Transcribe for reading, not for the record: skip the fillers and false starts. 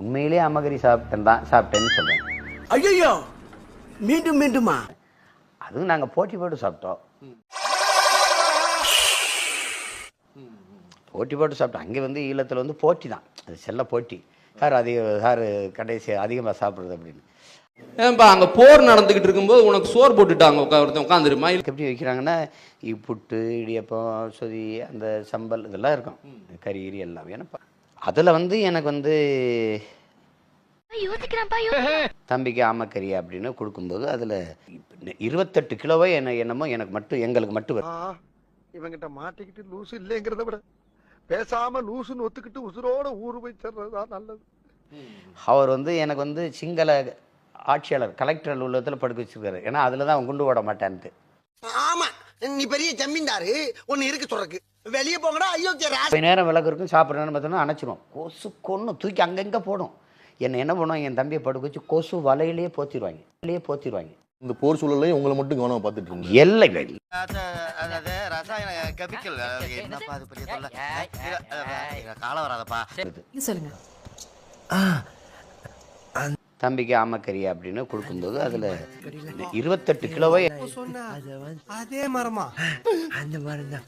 உண்மையிலே அம்மகரி சாப்பிட்டேன்னு சொல்றேன். ஐயோ மீண்டும் மீண்டுமா? அதுவும் நாங்கள் போட்டி போட்டு சாப்பிட்டோம். போட்டி போட்டு சாப்பிட்டோம். அங்கே வந்து ஈழத்தில் வந்து போட்டி தான், அது செல்ல போட்டி. யார் கடைசி அதிகமாக சாப்பிட்றது அப்படின்னு. ஏன்பா அங்கே போர் நடந்துக்கிட்டு இருக்கும்போது உனக்கு சோறு போட்டுட்டாங்க ஒருத்தன் உட்காந்துருமா? எப்படி வைக்கிறாங்கன்னா புட்டு, இடியப்பம், சொதி, அந்த சம்பல் இதெல்லாம் இருக்கும், கறி கறி எல்லாம். ஏன்னா அதில் வந்து எனக்கு வந்து தம்பிக்கு ஆமக்கறி அப்படின்னு கொடுக்கும்போது அதில் 28 கிலோவே என்னமோ எனக்கு மட்டும், எங்களுக்கு மட்டும் வரும். இவங்கிட்ட மாட்டிக்கிட்டு லூசு இல்லைங்கிறத விட பேசாம லூசுன்னு ஒத்துக்கிட்டு உசுரோட ஊரு போய் சேர்றதுதான் நல்லது. அவர் வந்து எனக்கு வந்து சிங்கள ஆட்சியாளர் கலெக்டர் அலுவலகத்தில் படுக்க வச்சிருக்காரு. ஏன்னா அதில் தான் அவன் குண்டு ஓட மாட்டான்ட்டு. ஆமா, நீ பெரிய ஜமீன்தாரு, ஒன்னு இருக்கு சொல்றக்கு. வெளியே போங்கடா அயோக்கிய. நேரம் விளக்கு இருக்கும், சாப்பிட்றேன்னு பார்த்தோன்னா அணைச்சிரும். கொசு கொன்று தூக்கி அங்கங்கே போடும். என்ன பண்ணுவாங்க, என் தம்பியை படுக்க வச்சு கொசு வலையிலேயே போத்திடுவாங்க. இந்த போர் சூழலையும் உங்களை மட்டும் கவனமா பார்த்துட்டு இருந்தீங்க. எல்லை ரசாயன கெமிக்கல் என்னப்பா அது பெரிய தொல்லை. காலம் வராதப்பா. சொல்லுங்க. தம்பிக்கு ஆமக்கறி அப்படின்னு கொடுக்கும்போது அதில் 28 கிலோவே அதே மரமா? அந்த மரம் தான்.